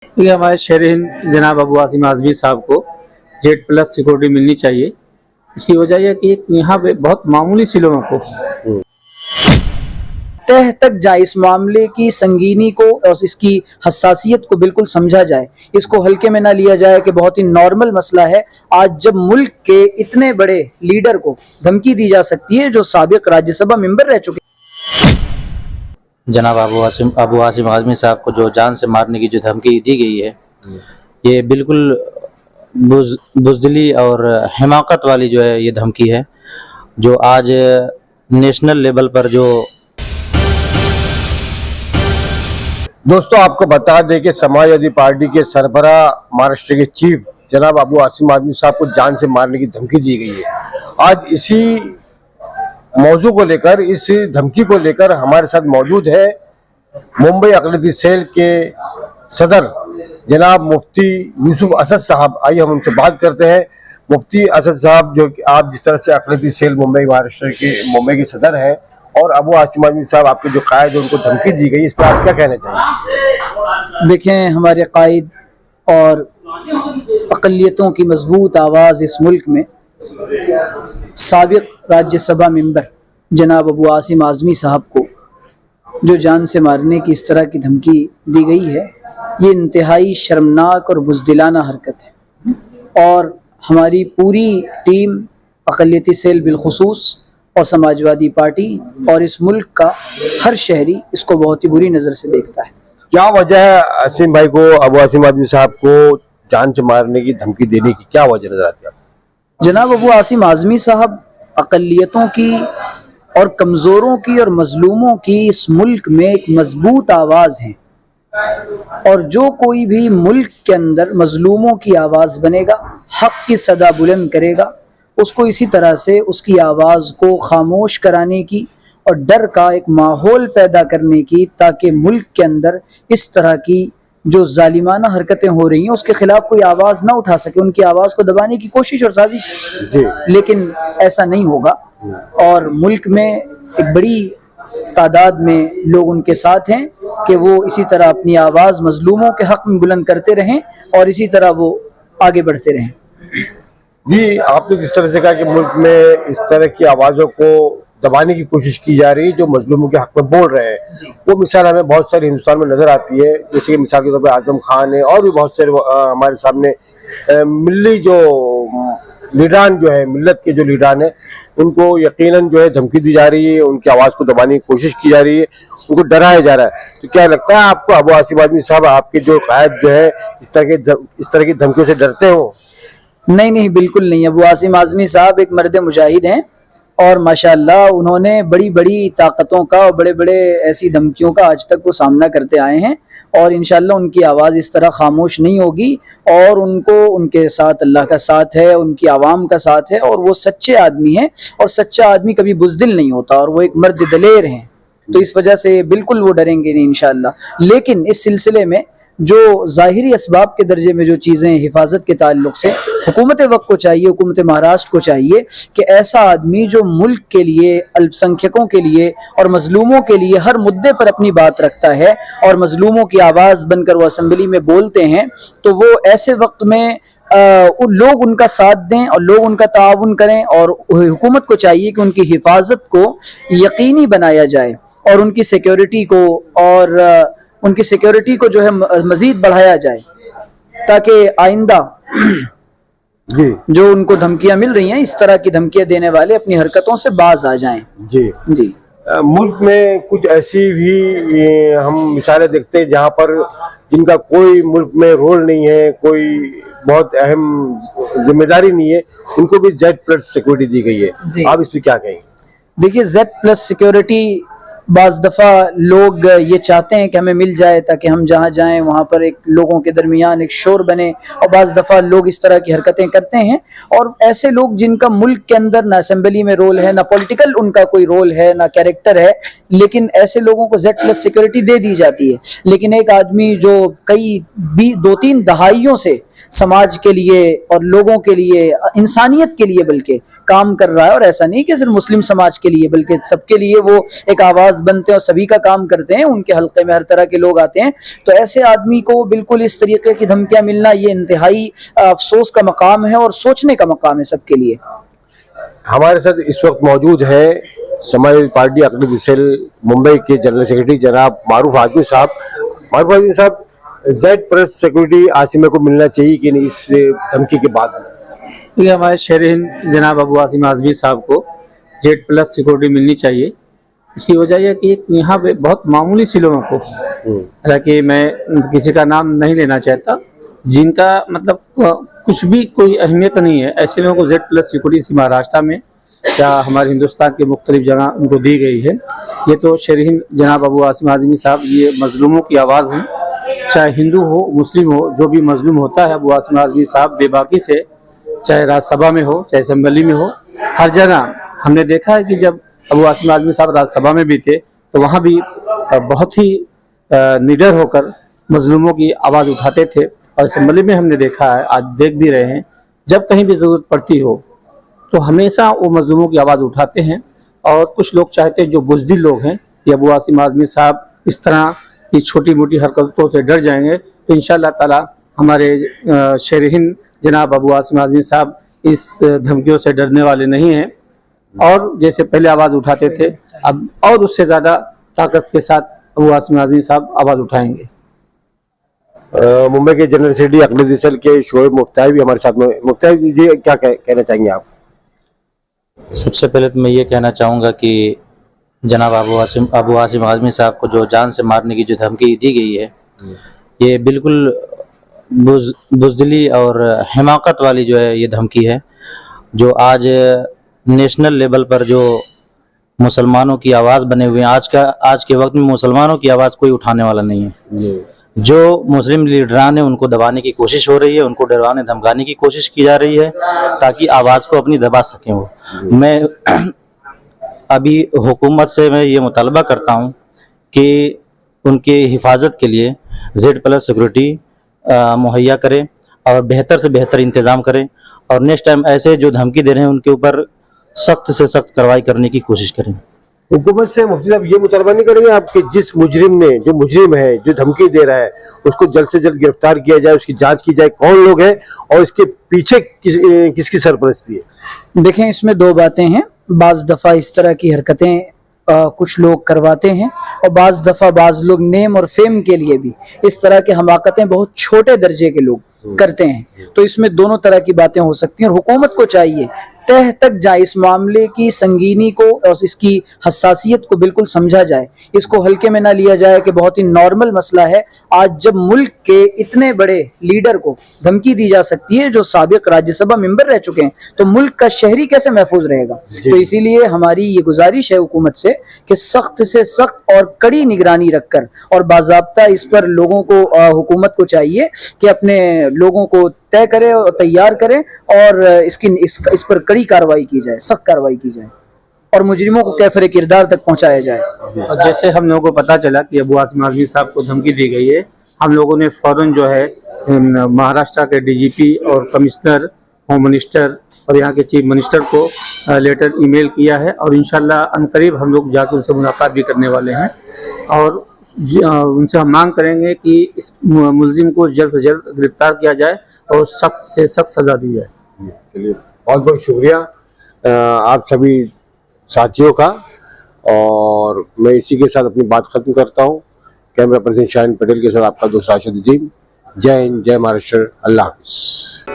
ये हमारे शहर हिंद जनाब अबू आसिम आज़मी साहब को Z+ सिक्योरिटी मिलनी चाहिए। उसकी वजह यह कि यहाँ पे बहुत मामूली सी लोगों को तह तक जाए, इस मामले की संगीनी को और इसकी हसासियत को बिल्कुल समझा जाए, इसको हल्के में ना लिया जाए कि बहुत ही नॉर्मल मसला है। आज जब मुल्क के इतने बड़े लीडर को धमकी दी जा सकती है जो साबिक राज्यसभा मेंबर रह चुके, जनाब अबू आसिम आज़मी साहब को जो जान से मारने की जो धमकी दी गई है, ये बिल्कुल बुज़दिली और हिमाकत वाली जो है ये धमकी है, जो आज नेशनल लेवल पर जो दोस्तों आपको बता दें कि समाजवादी पार्टी के सरबरा महाराष्ट्र के चीफ जनाब अबू आसिम आज़मी साहब को जान से मारने की धमकी दी गई है। आज इसी मौजू को लेकर, इस धमकी को लेकर हमारे साथ मौजूद है मुंबई अक़लियती सेल के सदर जनाब मुफ्ती यूसुफ असद साहब। आइए हम उनसे बात करते हैं। मुफ्ती असद साहब, जो कि आप जिस तरह से अक़लियती सेल मुंबई महाराष्ट्र के मुंबई के सदर हैं, और अबू आसिम आज़मी साहब आपके जो कायद उनको धमकी दी गई, इस पर आप क्या कहना चाहेंगे? देखें, हमारे कायद और अक़लियतों की मजबूत आवाज़ इस मुल्क में साबिक राज्यसभा मेंबर जनाब अबू आसिम आज़मी साहब को जो जान से मारने की इस तरह की धमकी दी गई है, ये इंतहाई शर्मनाक और बुज़दिलाना हरकत है। और हमारी पूरी टीम अक़लियती सेल बिलखुसूस और समाजवादी पार्टी और इस मुल्क का हर शहरी इसको बहुत ही बुरी नज़र से देखता है। क्या वजह है आसिम भाई को, अबू आसिम आज़मी साहब को जान से मारने की धमकी देने की क्या वजह नजर आती है? जनाब अबू आसिम आज़मी साहब अक़लियतों की और कमज़ोरों की और मज़लूमों की इस मुल्क में एक मजबूत आवाज़ हैं, और जो कोई भी मुल्क के अंदर मज़लूमों की आवाज़ बनेगा, हक़ की सदा बुलंद करेगा, उसको इसी तरह से उसकी आवाज़ को खामोश कराने की और डर का एक माहौल पैदा करने की, ताकि मुल्क के अंदर इस तरह की जो जालिमाना हरकतें हो रही हैं उसके खिलाफ कोई आवाज़ ना उठा सके, उनकी आवाज़ को दबाने की कोशिश और साजिश है। लेकिन ऐसा नहीं होगा, और मुल्क में एक बड़ी तादाद में लोग उनके साथ हैं कि वो इसी तरह अपनी आवाज़ मजलूमों के हक़ में बुलंद करते रहें और इसी तरह वो आगे बढ़ते रहें। जी, आपने जिस तरह से कहा कि मुल्क में इस तरह की आवाज़ों को दबाने की कोशिश की जा रही है जो मजलूमों के हक में बोल रहे हैं, वो मिसाल हमें बहुत सारी हिंदुस्तान में नज़र आती है। जैसे कि मिसाल के तौर पर आज़म खान है, और भी बहुत सारे हमारे सामने मिल्ली जो लीडरान जो है, मिल्लत के जो लीडरान है, उनको यकीनन जो है धमकी दी जा रही है, उनकी आवाज़ को दबाने की कोशिश की जा रही है, उनको डराया जा रहा है। तो क्या लगता है आपको अबू आसिम आज़मी साहब, आपके जो कायद जो है, इस तरह की धमकियों से डरते हो? नहीं, बिल्कुल नहीं। अबू आसिम आज़मी साहब एक मर्द मुजाहिद हैं, और माशाअल्लाह उन्होंने बड़ी बड़ी ताकतों का और बड़े बड़े ऐसी धमकियों का आज तक वो सामना करते आए हैं, और इंशाअल्लाह उनकी आवाज़ इस तरह खामोश नहीं होगी, और उनको उनके साथ अल्लाह का साथ है, उनकी आवाम का साथ है, और वो सच्चे आदमी हैं, और सच्चा आदमी कभी बुज़दिल नहीं होता, और वो एक मर्द दलेर हैं। तो इस वजह से बिल्कुल वो डरेंगे नहीं इंशाअल्लाह। लेकिन इस सिलसिले में जो ज़ाहिरी असबाब के दर्जे में जो चीज़ें हिफाजत के ताल्लुक़ से हुकूमत वक्त को चाहिए, हुकूमत महाराष्ट्र को चाहिए कि ऐसा आदमी जो मुल्क के लिए, अल्पसंख्यकों के लिए और मजलूमों के लिए हर मुद्दे पर अपनी बात रखता है और मजलूमों की आवाज़ बनकर वो असम्बली में बोलते हैं, तो वो ऐसे वक्त में लोग उनका साथ दें और लोग उनका ताउन करें, और हुकूमत को चाहिए कि उनकी हिफाजत को यकीनी बनाया जाए और उनकी सिक्योरिटी को जो है मज़ीद बढ़ाया जाए, ताकि आइंदा जी जो उनको धमकियां मिल रही हैं, इस तरह की धमकियां देने वाले अपनी हरकतों से बाज आ जाएं। जी मुल्क में कुछ ऐसी भी हम मिसालें देखते हैं जहाँ पर जिनका कोई मुल्क में रोल नहीं है, कोई बहुत अहम जिम्मेदारी नहीं है, उनको भी Z+ सिक्योरिटी दी गई है। आप इस पर क्या कहेंगे? देखिए, Z+ सिक्योरिटी बाज़ दफ़ा लोग ये चाहते हैं कि हमें मिल जाए ताकि हम जहाँ जाएं वहाँ पर एक लोगों के दरमियान एक शोर बने, और बाज़ दफ़ा लोग इस तरह की हरकतें करते हैं, और ऐसे लोग जिनका मुल्क के अंदर ना असेंबली में रोल है, ना पॉलिटिकल उनका कोई रोल है, ना कैरेक्टर है, लेकिन ऐसे लोगों को Z+ सिक्योरिटी दे दी जाती है। लेकिन एक आदमी जो कई 2-3 दहाइयों से समाज के लिए और लोगों के लिए, इंसानियत के लिए बल्कि काम कर रहा है। और ऐसा नहीं कि सिर्फ मुस्लिम समाज के लिए बल्कि सबके लिए वो एक आवाज़ बनते हैं और सभी का काम करते हैं। उनके हल्के में हर तरह के लोग आते हैं। तो ऐसे आदमी को बिल्कुल इस तरीके की धमकियाँ मिलना ये इंतहाई अफसोस का मकाम है और सोचने का मकाम है सबके लिए। हमारे साथ इस वक्त मौजूद है समाजवादी पार्टी अकलीती सेल मुंबई के जनरल सेक्रेटरी जनाब मारूफ आजमी साहब। मारूफ आजमी साहब, जेड प्लस सिक्योरिटी आसिमा को मिलना चाहिए कि नहीं इस धमकी के बाद? ये हमारे शहर हिंद जनाब अबू आसिम आज़मी साहब को जेड प्लस सिक्योरिटी मिलनी चाहिए। उसकी वजह यह कि यहाँ पे बहुत मामूली सी लोगों को, हालांकि मैं किसी का नाम नहीं लेना चाहता, जिनका मतलब कुछ भी कोई अहमियत नहीं है, ऐसे लोगों को जेड प्लस सिक्योरिटी महाराष्ट्र में या हमारे हिंदुस्तान के मुख्तलिफ जगह उनको दी गई है। ये तो शहर हिंद जनाब अबू आसिम आज़मी साहब ये मजलूमों की आवाज़ हैं, चाहे हिंदू हो मुस्लिम हो, जो भी मजलूम होता है अबू आसिम आज़मी साहब बेबाकी से, चाहे राज्यसभा में हो चाहे असेंबली में हो, हर जगह हमने देखा है कि जब अबू आसिम आज़मी साहब राज्यसभा में भी थे तो वहाँ भी बहुत ही निडर होकर मजलूमों की आवाज़ उठाते थे। और असेंबली में हमने देखा है, आज देख भी रहे हैं, जब कहीं भी ज़रूरत पड़ती हो तो हमेशा वो मजलूमों की आवाज़ उठाते हैं। और कुछ लोग चाहते हैं, जो बुज़दिल लोग हैं, कि अबू आसिम आज़मी साहब इस तरह की छोटी मोटी हरकतों से डर जाएंगे, तो इंशाअल्लाह ताला हमारे शहर हिंद जनाब अबू आसिम आज़मी साहब इस धमकियों से डरने वाले नहीं हैं। और जैसे पहले आवाज़ उठाते थे, अब और उससे ज़्यादा ताकत के साथ अबू आसिम आज़मी साहब आवाज़ उठाएंगे। मुंबई के जनरल सेक्रेटरी अकलीती सेल के शोएब मुफ्ताई भी हमारे साथ में। मुफ्ताई जी क्या कहना चाहेंगे आप? सबसे पहले तो मैं ये कहना चाहूँगा कि जनाब अबू आसिम आज़मी साहब को जो जान से मारने की जो धमकी दी गई है, ये बिल्कुल बुज़दिली और हिमाकत वाली जो है ये धमकी है, जो आज नेशनल लेवल पर जो मुसलमानों की आवाज़ बने हुए हैं। आज के वक्त में मुसलमानों की आवाज़ कोई उठाने वाला नहीं है। जो मुस्लिम लीडरान है उनको दबाने की कोशिश हो रही है, उनको डरवाने धमकाने की कोशिश की जा रही है ताकि आवाज़ को अपनी दबा सकें वो। मैं अभी हुकूमत से मैं ये मुतालबा करता हूँ कि उनके हिफाजत के लिए जेड प्लस सिक्योरिटी मुहैया करें और बेहतर से बेहतर इंतज़ाम करें, और नेक्स्ट टाइम ऐसे जो धमकी दे रहे हैं उनके ऊपर सख्त से सख्त कार्रवाई करने की कोशिश करें। हुकूमत से मुफ्ती साहब ये मुतालबा नहीं करेंगे आप कि जिस जो मुजरिम है, जो धमकी दे रहा है, उसको जल्द से जल्द गिरफ्तार किया जाए, उसकी जांच की जाए, कौन लोग हैं और इसके पीछे किसकी सरपरस्ती है? देखें, इसमें दो बातें हैं। बाज़ दफ़ा इस तरह की हरकतें कुछ लोग करवाते हैं और बाज़ दफ़ा बाज़ लोग नेम और फेम के लिए भी इस तरह की हमाकतें बहुत छोटे दर्जे के लोग करते हैं। तो इसमें दोनों तरह की बातें हो सकती हैं और हुकूमत को चाहिए तह तक जाए, इस मामले की संगीनी को और इसकी हसासियत को बिल्कुल समझा जाए, इसको हल्के में ना लिया जाए कि बहुत ही नॉर्मल मसला है। आज जब मुल्क के इतने बड़े लीडर को धमकी दी जा सकती है जो साबिक राज्यसभा मेंबर रह चुके हैं, तो मुल्क का शहरी कैसे महफूज रहेगा? तो इसीलिए हमारी ये गुजारिश है हुकूमत से कि सख्त से सख्त और कड़ी निगरानी रखकर और बाज़ाब्ता इस पर लोगों को, हुकूमत को चाहिए कि अपने लोगों को तय करे और तैयार करे और इस पर कड़ी कार्रवाई की जाए, सख्त कार्रवाई की जाए और मुजरिमों को कैफरे किरदार तक पहुंचाया जाए। और जैसे हम लोगों को पता चला कि अबू आसिम आज़मी साहब को धमकी दी गई है, हम लोगों ने फौरन जो है महाराष्ट्र के डीजीपी और कमिश्नर, होम मिनिस्टर और यहाँ के चीफ मिनिस्टर को लेटर ईमेल किया है और इंशाल्लाह अनकरीब हम लोग जाकर उनसे मुलाकात भी करने वाले हैं और उनसे हम मांग करेंगे कि इस मुलजिम को जल्द से जल्द गिरफ्तार किया जाए और सख्त से सख्त सजा दी जाए। चलिए, बहुत बहुत शुक्रिया आप सभी साथियों का, और मैं इसी के साथ अपनी बात खत्म करता हूँ। कैमरा पर्सन शाहीन पटेल के साथ आपका दोस्त राशिद अजीम। जय हिंद, जय महाराष्ट्र, अल्लाह हाफिज़।